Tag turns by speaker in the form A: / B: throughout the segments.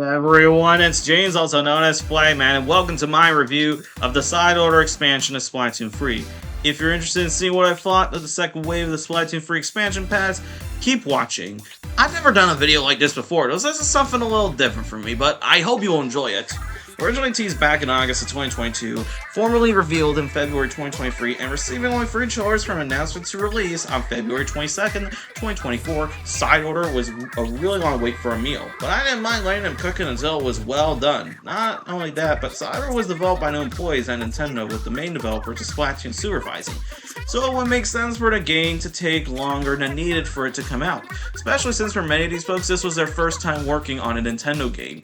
A: Everyone, it's James, also known as Playman, and welcome to my review of the Side Order expansion of Splatoon 3. If you're interested in seeing what I thought of the second wave of the Splatoon 3 expansion pass, keep watching. I've never done a video like this before, so this is something a little different for me, but I hope you'll enjoy it. Originally teased back in August of 2022, formally revealed in February 2023, and receiving only 3 trailers from announcement to release on February 22nd, 2024, Side Order was a really long wait for a meal, but I didn't mind letting them cook it until it was well done. Not only that, but Side Order was developed by new employees at Nintendo, with the main developer to Splatoon supervising, so it would make sense for the game to take longer than needed for it to come out, especially since for many of these folks this was their first time working on a Nintendo game.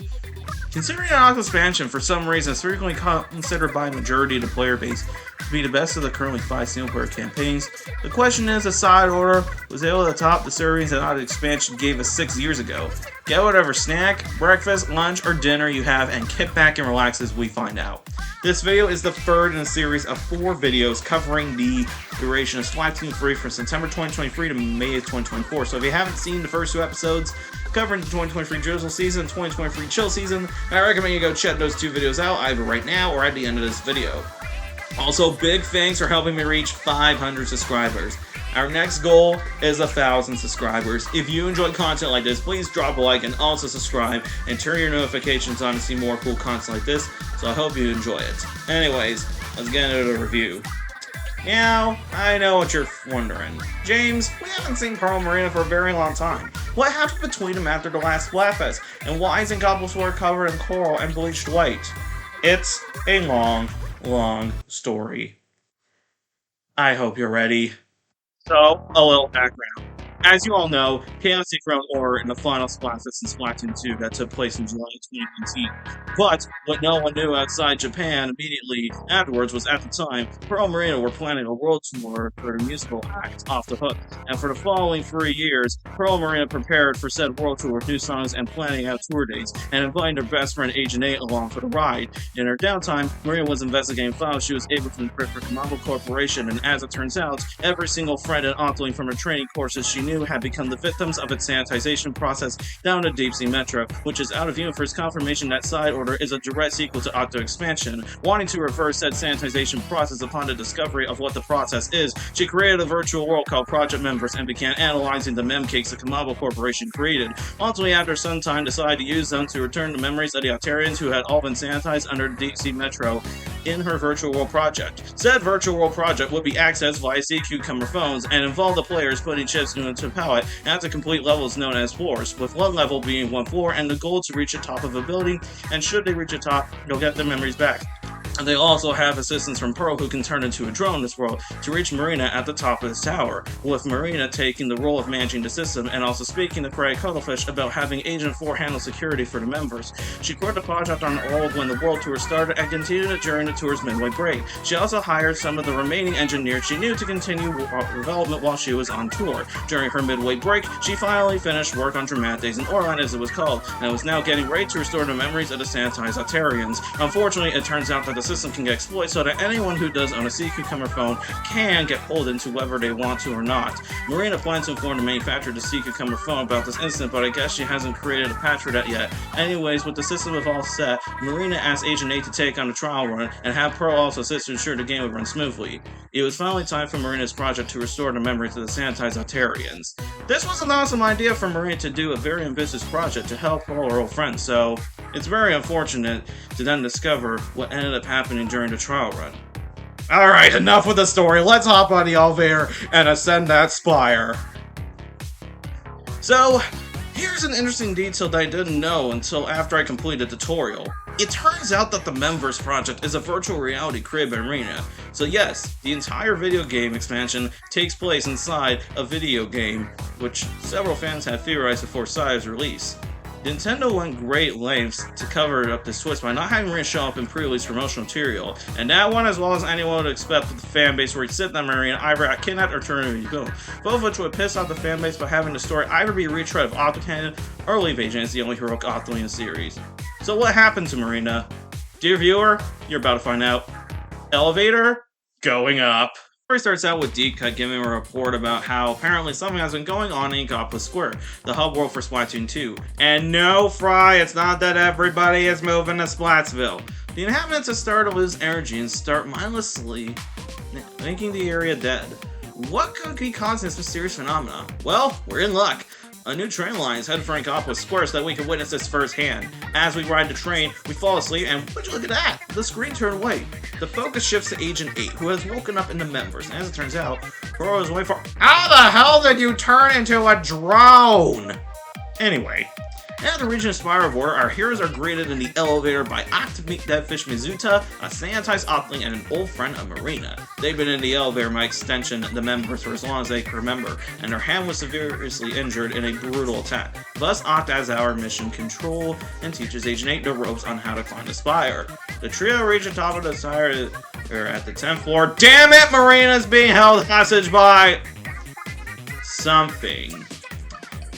A: Considering an Octo Expansion, for some reason, is frequently considered by a majority of the player base to be the best of the currently 5 single-player campaigns, the question is if Side Order was able to top the series that Octo Expansion gave us 6 years ago. Get whatever snack, breakfast, lunch, or dinner you have and kick back and relax as we find out. This video is the third in a series of 4 videos covering the duration of Splatoon 3 from September 2023 to May of 2024, so if you haven't seen the first 2 episodes covering the 2023 Drizzle season, 2023 Chill season, I recommend you go check those 2 videos out either right now or at the end of this video. Also, big thanks for helping me reach 500 subscribers. Our next goal is 1,000 subscribers. If you enjoy content like this, please drop a like and also subscribe and turn your notifications on to see more cool content like this, so I hope you enjoy it. Anyways, let's get into the review. Now, I know what you're wondering. James, we haven't seen Pearl Marina for a very long time. What happened between them after the last Splatfest? And why isn't Gobblesword covered in coral and bleached white? It's a long story. I hope you're ready. So, a little background. As you all know, Chaos Ground Order in the final Splatfest in Splatoon 2 that took place in July 2019. But what no one knew outside Japan immediately afterwards was, at the time, Pearl Marina were planning a world tour for their musical act, Off the Hook. And for the following 3 years, Pearl Marina prepared for said world tour with new songs and planning out tour dates, and inviting their best friend Agent 8 along for the ride. In her downtime, Marina was investigating files she was able to encrypt for Kamabo Corporation, and as it turns out, every single friend and Octoling from her training courses she knew had become the victims of its sanitization process down to Deep Sea Metro, which is out of universe confirmation that Side Order is a direct sequel to Octo Expansion. Wanting to reverse said sanitization process upon the discovery of what the process is, she created a virtual world called Project Members and began analyzing the memcakes the Kamabo Corporation created. Ultimately, after some time, decided to use them to return the memories of the Octarians who had all been sanitized under the Deep Sea Metro in her virtual world project. Said virtual world project would be accessed via sea cucumber phones and involve the players putting chips into a pallet and to complete levels known as floors, with one level being 1 floor and the goal to reach the top of a building, and should they reach the top, they'll get their memories back. And they also have assistance from Pearl, who can turn into a drone in this world to reach Marina at the top of this tower, with Marina taking the role of managing the system and also speaking to Craig Cuttlefish about having Agent 4 handle security for the members. She quit the project on hold when the world tour started and continued it during the tour's midway break. She also hired some of the remaining engineers she knew to continue development while she was on tour. During her midway break, she finally finished work on Dramatic Days in Orland, as it was called, and was now getting ready to restore the memories of the sanitized Octarians. Unfortunately, it turns out that the system can get exploited so that anyone who does own a sea cucumber phone can get pulled into whether they want to or not. Marina plans to inform the manufacturer of the sea cucumber phone about this incident, but I guess she hasn't created a patch for that yet. Anyways, with the system all set, Marina asked Agent 8 to take on the trial run and have Pearl also assist to ensure the game would run smoothly. It was finally time for Marina's project to restore the memories of the sanitized Octarians. This was an awesome idea for Marina to do a very ambitious project to help Pearl, her old friend, so it's very unfortunate to then discover what ended up happening during the trial run. Alright, enough with the story, let's hop on the elevator and ascend that spire. So, here's an interesting detail that I didn't know until after I completed the tutorial. It turns out that the Members project is a virtual reality created by Marina. So yes, the entire video game expansion takes place inside a video game, which several fans have theorized before Side's release. Nintendo went great lengths to cover up this twist by not having Marina show up in pre-release promotional material, and that one as well as anyone would expect with the fanbase where he'd sit in that Marina either got kidnapped or turned into a goon, both of which would piss off the fanbase by having the story either be a retread of Octocanon or leave Agent as the only heroic Octoling in the series. So what happened to Marina? Dear viewer, you're about to find out. Elevator, going up. Story starts out with D-Cut giving a report about how apparently something has been going on in Goblin Square, the hub world for Splatoon 2. And no, Fry, it's not that everybody is moving to Splatsville. The inhabitants have started to lose energy and start mindlessly making the area dead. What could be causing this mysterious phenomenon? Well, we're in luck. A new train line is headed for Angopolis Square so that we can witness this firsthand. As we ride the train, we fall asleep, and would you look at that? The screen turned white. The focus shifts to Agent 8, who has woken up in the members, and as it turns out, Kuro is waiting for— How the hell did you turn into a drone? Anyway, at the region of Spire of Order, our heroes are greeted in the elevator by Octo Deadfish Mizuta, a sanitized Octling, and an old friend of Marina. They've been in the elevator by extension, the members, for as long as they can remember, and their hand was severely injured in a brutal attack. Thus, Octa has our mission control and teaches Agent 8 the ropes on how to climb the spire. The trio reach the top of the spire at the 10th floor. Damn it, Marina's being held hostage by something.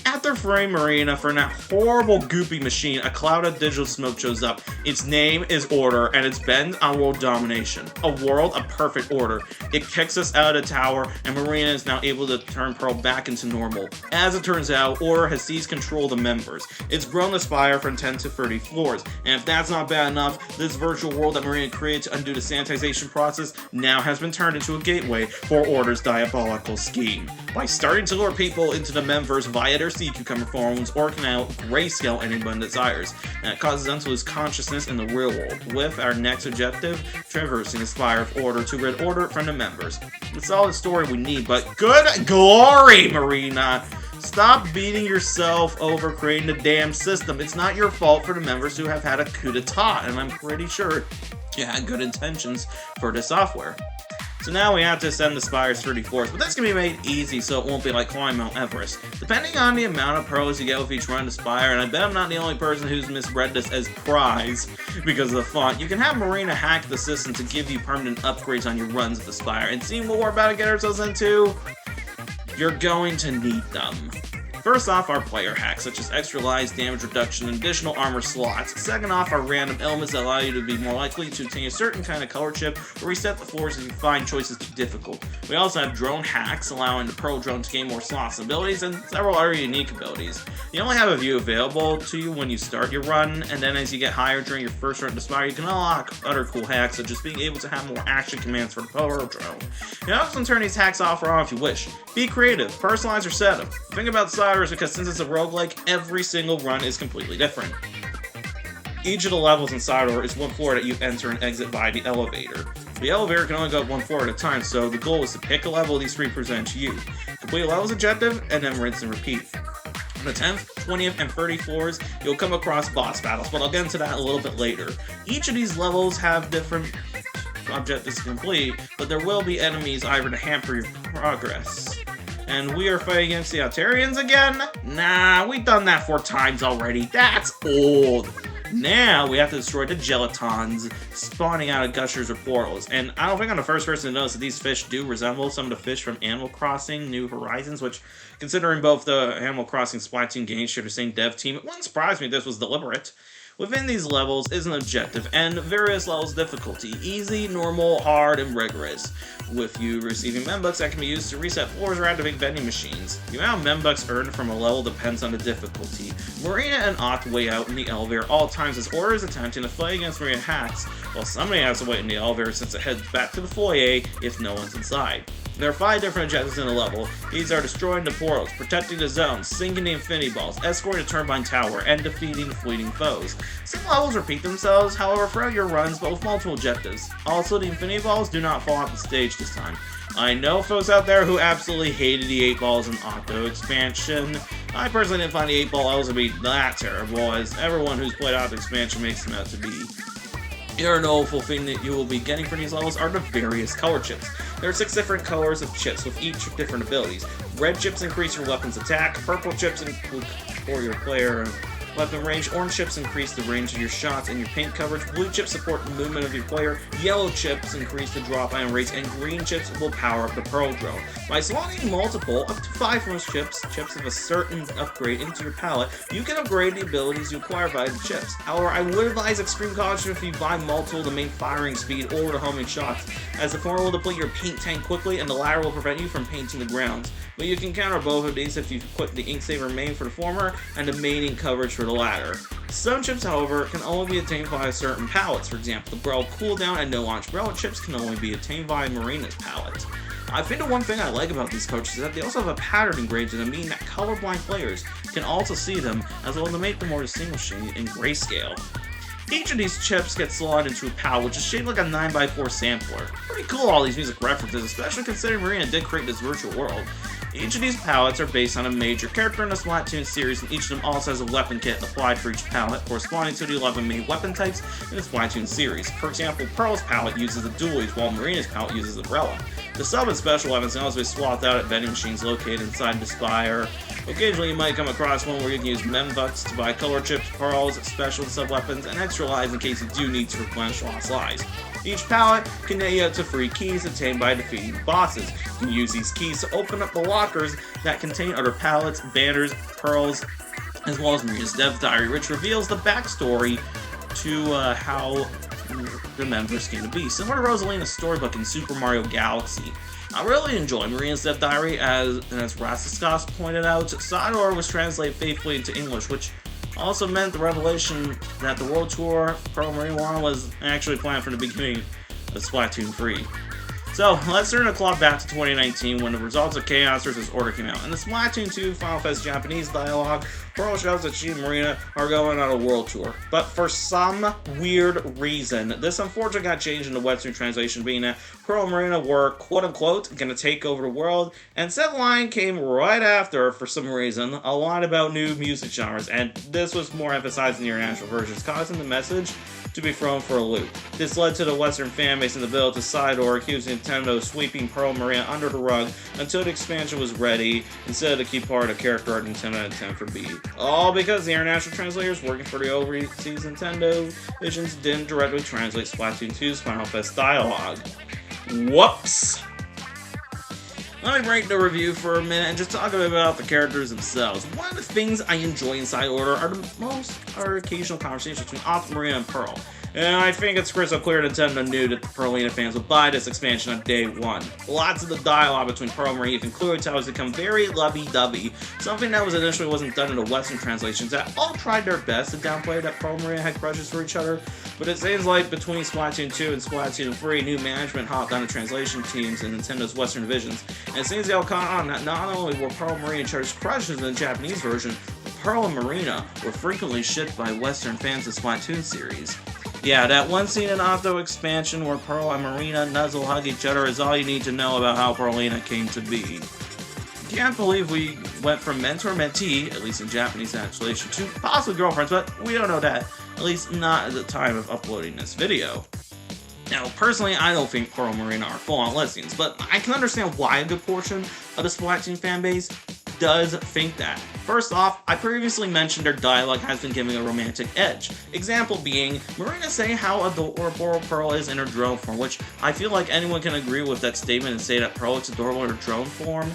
A: After freeing Marina from that horrible goopy machine, a cloud of digital smoke shows up. Its name is Order, and it's bent on world domination. A world of perfect order. It kicks us out of the tower, and Marina is now able to turn Pearl back into normal. As it turns out, Order has seized control of the members. It's grown the spire from 10 to 30 floors, and if that's not bad enough, this virtual world that Marina created to undo the sanitization process now has been turned into a gateway for Order's diabolical scheme. By starting to lure people into the members via their sea cucumber forms or can now grayscale anyone desires, and it causes them to lose consciousness in the real world. With our next objective, traversing the spire of Order to rid Order from the members. It's all the story we need, but good glory, Marina! Stop beating yourself over creating the damn system. It's not your fault for the members who have had a coup d'etat, and I'm pretty sure you had good intentions for the software. So now we have to ascend the spire's 30 floors, but that's going to be made easy so it won't be like climbing Mount Everest. Depending on the amount of pearls you get with each run to spire, and I bet I'm not the only person who's misread this as prize because of the font, you can have Marina hack the system to give you permanent upgrades on your runs at the spire, and seeing what we're about to get ourselves into, you're going to need them. First off, our player hacks, such as extra lives, damage reduction, and additional armor slots. Second off, our random elements that allow you to be more likely to obtain a certain kind of color chip or reset the floors if you find choices too difficult. We also have drone hacks, allowing the Pearl drone to gain more slots and abilities, and several other unique abilities. You only have a view available to you when you start your run, and then as you get higher during your first run to Spire, you can unlock other cool hacks, such as being able to have more action commands for the Pearl drone. You can also turn these hacks off or on if you wish. Be creative, personalize your setup. Think about Sliders because since it's a roguelike, every single run is completely different. Each of the levels in Sidor is one floor that you enter and exit by the elevator. The elevator can only go up one floor at a time, so the goal is to pick a level these three present to you. Complete a level's objective, and then rinse and repeat. On the 10th, 20th, and 30th floors, you'll come across boss battles, but I'll get into that a little bit later. Each of these levels have different objectives to complete, but there will be enemies either to hamper your progress. And we are fighting against the Altarians again? Nah, we've done that 4 times already. That's old. Now we have to destroy the Gelatons spawning out of gushers or portals. And I don't think I'm the first person to notice that these fish do resemble some of the fish from Animal Crossing New Horizons, which, considering both the Animal Crossing Splatoon games share the same dev team, it wouldn't surprise me if this was deliberate. Within these levels is an objective and various levels of difficulty: easy, normal, hard, and rigorous, with you receiving membucks that can be used to reset floors or activate vending machines. The amount of membucks earned from a level depends on the difficulty. Marina and Oct wait out in the elevator at all times as Order is attempting to fight against Marina hacks, while somebody has to wait in the elevator since it heads back to the foyer if no one's inside. There are 5 different objectives in the level. These are destroying the portals, protecting the zones, sinking the infinity balls, escorting the turbine tower, and defeating fleeting foes. Some levels repeat themselves, however, throughout your runs, but with multiple objectives. Also, the infinity balls do not fall off the stage this time. I know folks out there who absolutely hated the 8 balls in Octo Expansion. I personally didn't find the 8 ball levels to be that terrible, as everyone who's played Octo Expansion makes them out to be. The other notable thing that you will be getting from these levels are the various color chips. There are 6 different colors of chips with each different abilities. Red chips increase your weapon's attack, purple chips include for your player weapon range. Orange chips increase the range of your shots and your paint coverage. Blue chips support the movement of your player. Yellow chips increase the drop item rates, and green chips will power up the pearl drone. By slotting multiple, up to 5 of those chips of a certain upgrade into your palette, you can upgrade the abilities you acquire via the chips. However, I would advise extreme caution if you buy multiple to main firing speed or to homing shots, as the former will deplete your paint tank quickly and the latter will prevent you from painting the grounds. But you can counter both of these if you put the ink saver main for the former and the main ink coverage for the latter. Some chips, however, can only be attained via certain palettes. For example, the Brawl cooldown and no launch Brawl chips can only be attained via Marina's palette. I think the one thing I like about these coaches is that they also have a pattern engraved in them, meaning that colorblind players can also see them, as well to make them more distinguishing in grayscale. Each of these chips gets slotted into a palette, which is shaped like a 9x4 sampler. Pretty cool, all these music references, especially considering Marina did create this virtual world. Each of these palettes are based on a major character in the Splatoon series, and each of them also has a weapon kit applied for each palette, corresponding to the 11 main weapon types in the Splatoon series. For example, Pearl's palette uses the dualies, while Marina's palette uses the umbrella. The sub and special weapons can also be swapped out at vending machines located inside the Spire. Occasionally you might come across one where you can use membucks to buy color chips, pearls, special sub-weapons, and extra lives in case you do need to replenish lost lives. Each palette can get you up to free keys obtained by defeating bosses. You can use these keys to open up the lockers that contain other palettes, banners, pearls, as well as Marina's Dev Diary, which reveals the backstory to how the members came to be. Similar to Rosalina's storybook in Super Mario Galaxy. I really enjoy Marina's Dev Diary, as Rastaskas pointed out. Side Order was translated faithfully into English, which also meant the revelation that the World Tour Pearl Marine 1 was actually planned from the beginning of Splatoon 3. So, let's turn the clock back to 2019 when the results of Chaos vs. Order came out. In the Splatoon 2 Final Fest Japanese dialogue, Pearl shows that she and Marina are going on a world tour. But for some weird reason, this unfortunately got changed in the Western translation, being that Pearl and Marina were quote-unquote gonna take over the world, and said line came right after, for some reason, a line about new music genres, and this was more emphasized in the international versions, causing the message to be thrown for a loop. This led to the Western fanbase in the bill to side or accusing Nintendo of sweeping Pearl and Marina under the rug until the expansion was ready, instead of the key part of character art Nintendo intended for B. All because the international translators working for the overseas Nintendo editions didn't directly translate Splatoon 2's Final Fest dialogue. Whoops! Let me break the review for a minute and just talk a bit about the characters themselves. One of the things I enjoy in Side Order are occasional conversations between Octo, Marina, and Pearl. And I think it's crystal clear Nintendo knew that the Pearlina fans would buy this expansion on day one. Lots of the dialogue between Pearl and Marina, including how it's become very lovey-dovey, something that initially wasn't done in the Western translations, that all tried their best to downplay that Pearl and Marina had crushes for each other, but it seems like between Splatoon 2 and Splatoon 3, new management hopped on the translation teams in Nintendo's Western divisions, and it seems they all caught on that not only were Pearl and Marina each crushes in the Japanese version, but Pearl and Marina were frequently shipped by Western fans of the Splatoon series. Yeah, that one scene in Octo Expansion where Pearl and Marina nuzzle hug each other is all you need to know about how Pearlina came to be. Can't believe we went from mentor-mentee, at least in Japanese translation, to possibly girlfriends, but we don't know that, at least not at the time of uploading this video. Now, personally, I don't think Pearl and Marina are full-on lesbians, but I can understand why a good portion of the Splatoon fanbase does think that. First off, I previously mentioned their dialogue has been giving a romantic edge. Example being, Marina saying how adorable Pearl is in her drone form, which I feel like anyone can agree with that statement and say that Pearl looks adorable in her drone form.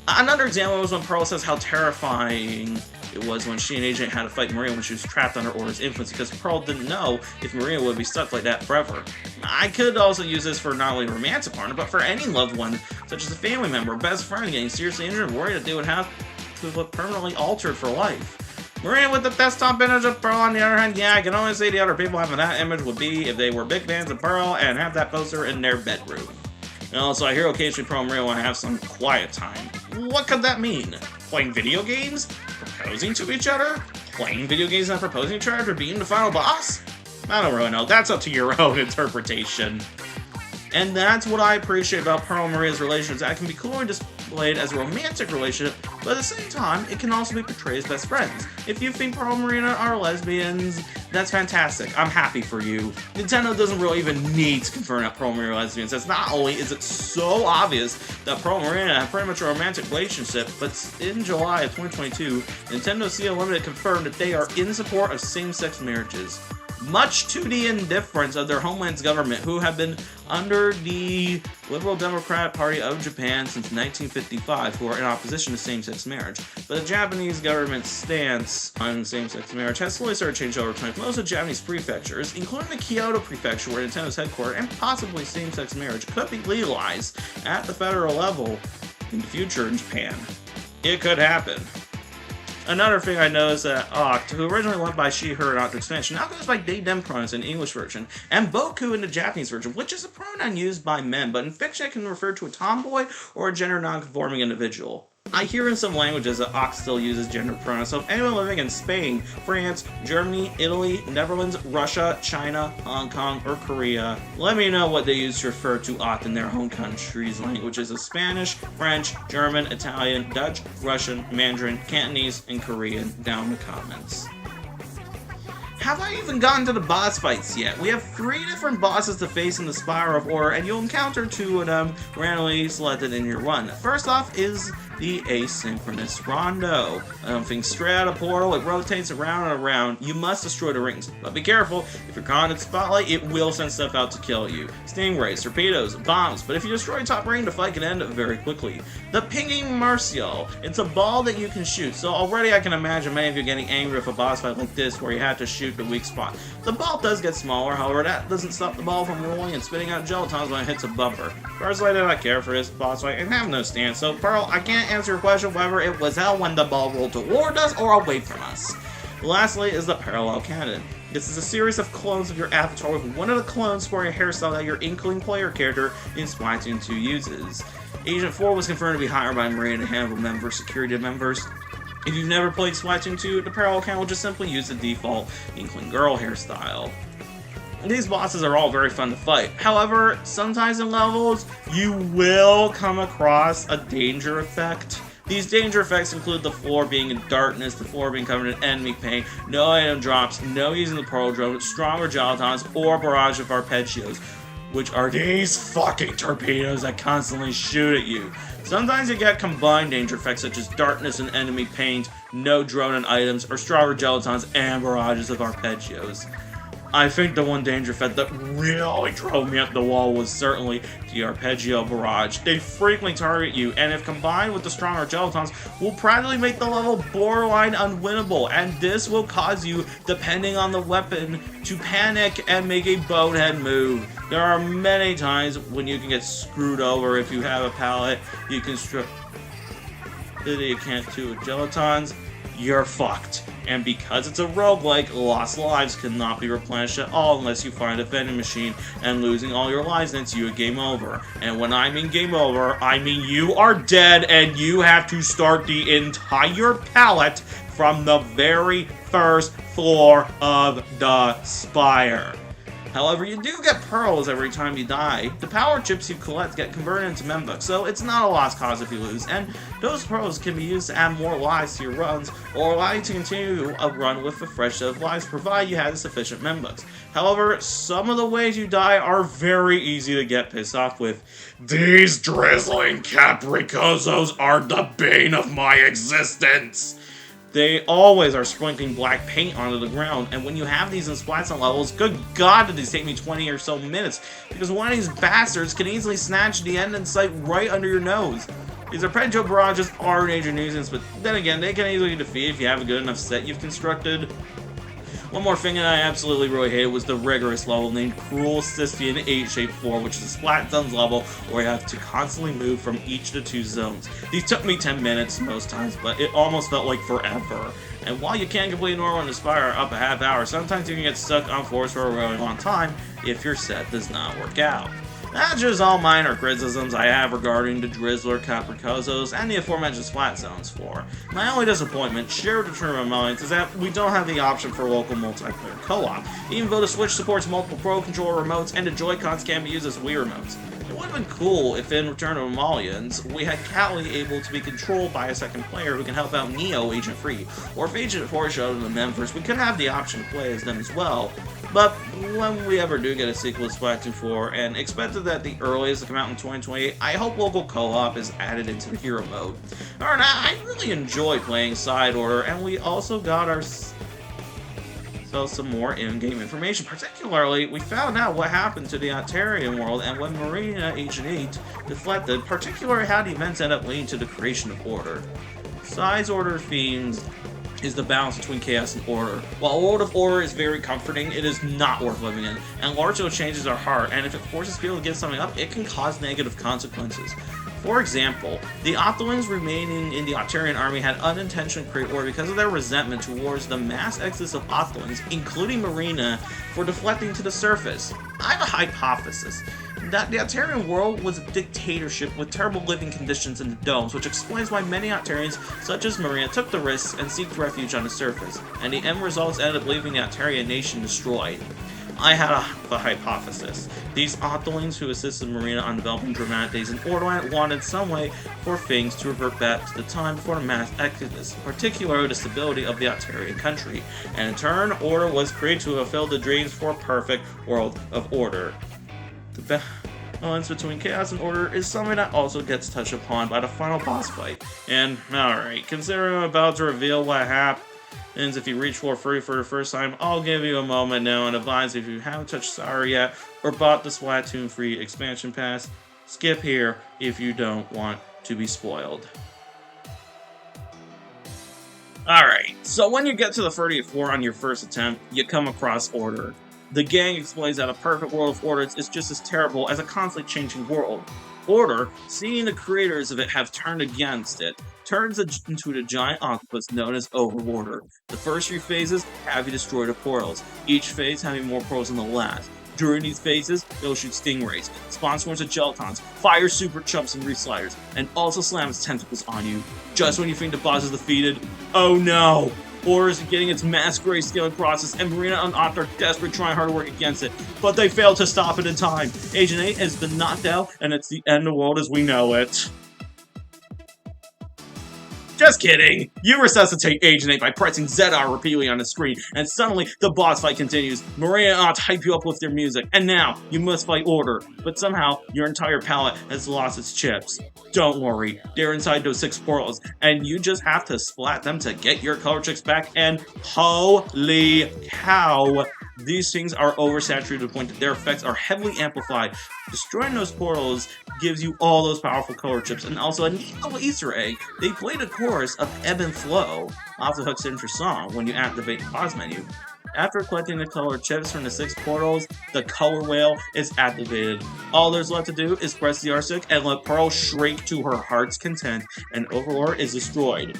A: Another example was when Pearl says how terrifying it was when she and Agent had to fight Marina when she was trapped under Order's influence, because Pearl didn't know if Marina would be stuck like that forever. I could also use this for not only a romantic partner, but for any loved one, such as a family member or best friend getting seriously injured and worried that they would have to look permanently altered for life. Marina with the desktop image of Pearl, on the other hand, yeah, I can only say the other people having that image would be if they were big fans of Pearl and have that poster in their bedroom. And also, I hear occasionally Pearl and Marina want to have some quiet time. What could that mean? Playing video games? Proposing to each other? Playing video games and proposing to each other after beating the final boss? I don't really know. That's up to your own interpretation. And that's what I appreciate about Pearl and Marina's relationship. That can be clearly displayed as a romantic relationship, but at the same time, it can also be portrayed as best friends. If you think Pearl and Marina are lesbians, That's fantastic. I'm happy for you. Nintendo doesn't really even need to confirm that Pearl and Maria are lesbians, as not only is it so obvious that Pearl and Maria have pretty much a romantic relationship, but in July of 2022, Nintendo CEO Limited confirmed that they are in support of same-sex marriages. Much to the indifference of their homeland's government, who have been under the Liberal Democratic Party of Japan since 1955, who are in opposition to same-sex marriage. But the Japanese government's stance on same-sex marriage has slowly started to change over time. Most of the Japanese prefectures, including the Kyoto prefecture where Nintendo's headquartered, and possibly same-sex marriage could be legalized at the federal level in the future in Japan. It could happen. Another thing I noticed that Octo, who originally went by she, her in Octo Expansion, now goes by they, them pronouns in the English version, and Boku in the Japanese version, which is a pronoun used by men, but in fiction it can refer to a tomboy or a gender non-conforming individual. I hear in some languages that Octo still uses gender pronouns, so if anyone living in Spain, France, Germany, Italy, Netherlands, Russia, China, Hong Kong, or Korea, let me know what they use to refer to Octo in their home country's languages of Spanish, French, German, Italian, Dutch, Russian, Mandarin, Cantonese, and Korean down in the comments. Have I even gotten to the boss fights yet? We have 3 different bosses to face in the Spiral of Order, and you'll encounter 2 of them randomly selected in your run. First off is the asynchronous rondo. Things straight out of Portal, it rotates around and around. You must destroy the rings, but be careful, if you're caught in its spotlight, it will send stuff out to kill you. Stingrays, torpedoes, bombs, but if you destroy top ring, the fight can end very quickly. The pinging Martial, it's a ball that you can shoot, so already I can imagine many of you getting angry with a boss fight like this where you have to shoot the weak spot. The ball does get smaller, however that doesn't stop the ball from rolling and spitting out gelatons when it hits a bumper. Personally, I do not care for this boss fight and have no stance, so Pearl, I can't answer your question whether it was hell when the ball rolled toward us or away from us. Lastly is the Parallel Cannon. This is a series of clones of your avatar with one of the clones sporting a hairstyle that your Inkling player character in Splatoon 2 uses. Agent 4 was confirmed to be hired by Maria to handle security members. If you've never played Splatoon 2, the Parallel Cannon will just simply use the default Inkling girl hairstyle. These bosses are all very fun to fight. However, sometimes in levels, you will come across a danger effect. These danger effects include the floor being in darkness, the floor being covered in enemy paint, no item drops, no using the pearl drone, stronger gelatons, or barrage of arpeggios, which are these fucking torpedoes that constantly shoot at you. Sometimes you get combined danger effects such as darkness and enemy paint, no drone and items, or stronger gelatons and barrages of arpeggios. I think the one danger effect that really drove me up the wall was certainly the Arpeggio Barrage. They frequently target you, and if combined with the stronger gelatons, will practically make the level borderline unwinnable, and this will cause you, depending on the weapon, to panic and make a bonehead move. There are many times when you can get screwed over if you have a pallet, you can strip you can't do with gelatons, you're fucked. And because it's a roguelike, lost lives cannot be replenished at all unless you find a vending machine, and losing all your lives nets you a game over. And when I mean game over, I mean you are dead and you have to start the entire pallet from the very first floor of the spire. However, you do get pearls every time you die. The power chips you collect get converted into membucks, so it's not a lost cause if you lose, and those pearls can be used to add more lives to your runs, or allow you to continue a run with a fresh set of lives, provided you have sufficient membucks. However, some of the ways you die are very easy to get pissed off with. These drizzling capricozos are the bane of my existence! They always are sprinkling black paint onto the ground, and when you have these in Splatoon levels, good god did these take me 20 or so minutes, because one of these bastards can easily snatch the end in sight right under your nose. These arpeggio barrages are a major nuisance, but then again, they can easily be defeated if you have a good enough set you've constructed. One more thing that I absolutely really hated was the rigorous level named Cruel Sisyphean 8-Shape 4, which is a Splatoon's level where you have to constantly move from each of the 2 zones. These took me 10 minutes most times, but it almost felt like forever. And while you can complete normal and Aspire up a half hour, sometimes you can get stuck on floors for a really long time if your set does not work out. That's just all minor criticisms I have regarding the Drizzler, Capricozos, and the aforementioned Splat Zones floor. My only disappointment, shared with my minds, is that we don't have the option for local multiplayer co-op, even though the Switch supports multiple Pro Controller remotes and the Joy-Cons can be used as Wii remotes. It would have been cool if in Return of the Malians, we had Callie able to be controlled by a second player who can help out Neo, Agent Free, or if Agent 4 showed in the members, we could have the option to play as them as well. But when we ever do get a sequel to Splatoon 4, and expected that the earliest to come out in 2028, I hope local co-op is added into the hero mode. Alright, I really enjoy playing Side Order, and we also got some more in-game information. Particularly, we found out what happened to the Octarian world and when Marina Agent 8 deflected, particularly how the events end up leading to the creation of Order. Side Order themes is the balance between chaos and order. While a world of order is very comforting, it is not worth living in, and largely changes our heart, and if it forces people to give something up, it can cause negative consequences. For example, the Octolings remaining in the Octarian army had unintentionally created order because of their resentment towards the mass exodus of Octolings, including Marina, for deflecting to the surface. I have a hypothesis that the Octarian world was a dictatorship with terrible living conditions in the domes, which explains why many Octarians, such as Marina, took the risks and seeked refuge on the surface, and the end results ended up leaving the Octarian nation destroyed. I had a hypothesis. These Octolings who assisted Marina on developing dramatic days in Orderland wanted some way for things to revert back to the time before the mass exodus, particularly the stability of the Octarian country, and in turn, order was created to fulfill the dreams for a perfect world of order. The balance between chaos and order is something that also gets touched upon by the final boss fight. And, alright, considering I'm about to reveal what happens if you reach floor 3 for the first time, I'll give you a moment now and advise if you haven't touched Sire yet or bought the Splatoon free expansion pass, skip here if you don't want to be spoiled. Alright, so when you get to the 30th floor on your first attempt, you come across Order. The gang explains that a perfect world of order is just as terrible as a constantly changing world. Order, seeing the creators of it have turned against it, turns into the giant octopus known as Overorder. The first 3 phases have you destroy the portals, each phase having more portals than the last. During these phases, they'll shoot stingrays, spawn swarms of gelatons, fire super chumps and resliders, and also slam its tentacles on you. Just when you think the boss is defeated, oh no! Order is getting its mass grayscaling process, and Marina and Octo are desperate trying hard to work against it, but they fail to stop it in time. Agent 8 has been knocked out, and it's the end of the world as we know it. Just kidding! You resuscitate Agent 8 by pressing ZR repeatedly on the screen, and suddenly the boss fight continues. Marina and Octo hype you up with their music, and now you must fight Order, but somehow your entire palette has lost its chips. Don't worry, they're inside those 6 portals, and you just have to splat them to get your color chips back, and holy cow! These things are oversaturated to the point that their effects are heavily amplified. Destroying those portals gives you all those powerful color chips, and also a neat little Easter egg. They played a chorus of Ebb and Flow off the Hook's signature song when you activate the pause menu. After collecting the color chips from the 6 portals, the color whale is activated. All there's left to do is press the R stick and let Pearl shriek to her heart's content, and Overlord is destroyed.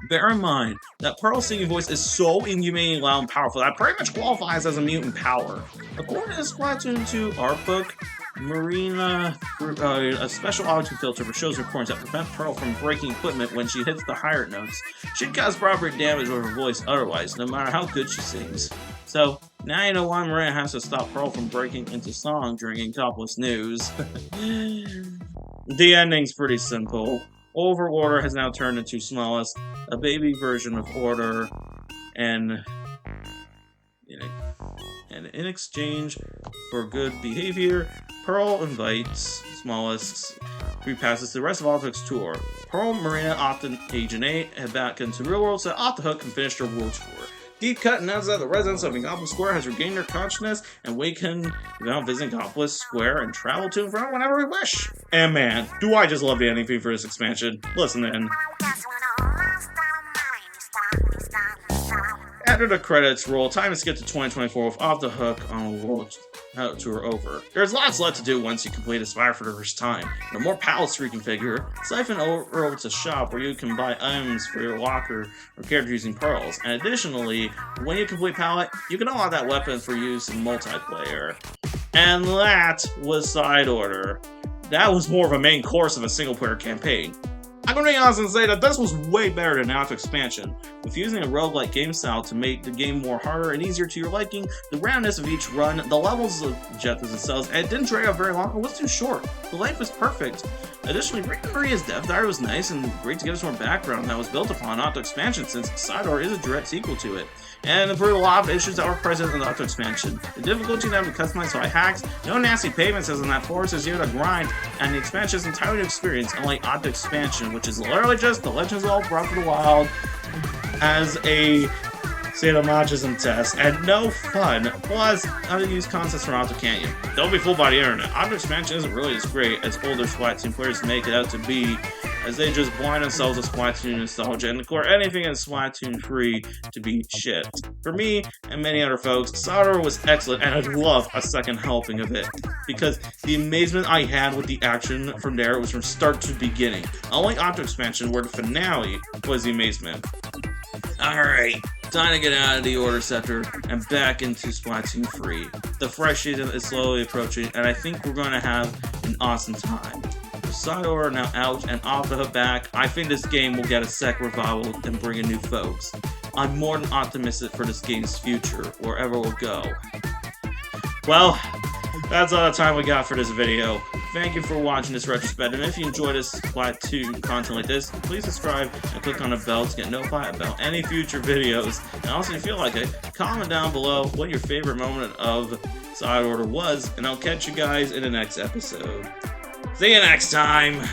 A: Bear in mind that Pearl's singing voice is so inhumanely loud and powerful that it pretty much qualifies as a mutant power. According to Splatoon 2 art book, Marina, a special auto filter for shows recordings that prevent Pearl from breaking equipment when she hits the higher notes. She'd cause proper damage with her voice otherwise, no matter how good she sings. So, now you know why Marina has to stop Pearl from breaking into song during Incopolis News. The ending's pretty simple. Overorder has now turned into Smallest, a baby version of Order, and in exchange for good behavior, Pearl invites Smallest who passes the rest of Octo's tour. Pearl, Marina, Octo, Agent 8 head back into the real world so Octo can finish their world tour. Deep Cut announced that the residents of Inkopolis Square has regained their consciousness, and we can now visit Inkopolis Square and travel to and from whenever we wish. And man, do I just love the ending theme for this expansion. Listen in. After the credits roll, time to skip to 2024 with Off the Hook on a world tour over. There's lots left to do once you complete Aspire for the first time. There are more palettes to reconfigure, siphon over to shop where you can buy items for your locker or character using pearls, and additionally, when you complete palette, you can unlock that weapon for use in multiplayer. And that was Side Order. That was more of a main course of a single player campaign. I'm gonna be honest and say that this was way better than Octo Expansion. With using a roguelike game style to make the game more harder and easier to your liking, the randomness of each run, the levels of objectives themselves, and it didn't drag out very long, it was too short. The life was perfect. Additionally, bringing Maria's death diary was nice and great to give us more background that was built upon Octo Expansion, since Side Order is a direct sequel to it, and improved a lot of issues that were present in the Octo Expansion. The difficulty in having to customize by hacks, no nasty payments as in that forces you to grind, and the expansion is entirely new experience, unlike Octo Expansion, which is literally just the Legends of Breath of the Wild as a sadomasochism test, and no fun, plus unused concepts from Octo Canyon. Don't be fooled by the internet. Octo Expansion isn't really as great as older Splatoon players make it out to be, as they just blind themselves with Splatoon nostalgia and declare anything in Splatoon 3 to be shit. For me, and many other folks, Side Order was excellent, and I'd love a second helping of it, because the amazement I had with the action from there was from start to beginning. Unlike Octo Expansion, where the finale was the amazement. Alright, time to get out of the Order Scepter and back into Splatoon 3. The fresh season is slowly approaching, and I think we're going to have an awesome time. With Side Order now out and off the back, I think this game will get a second revival and bring in new folks. I'm more than optimistic for this game's future, wherever it will go. Well, that's all the time we got for this video. Thank you for watching this retrospect, and if you enjoy this Splatoon content like this, please subscribe and click on the bell to get notified about any future videos. And also, if you feel like it, comment down below what your favorite moment of Side Order was, and I'll catch you guys in the next episode. See you next time!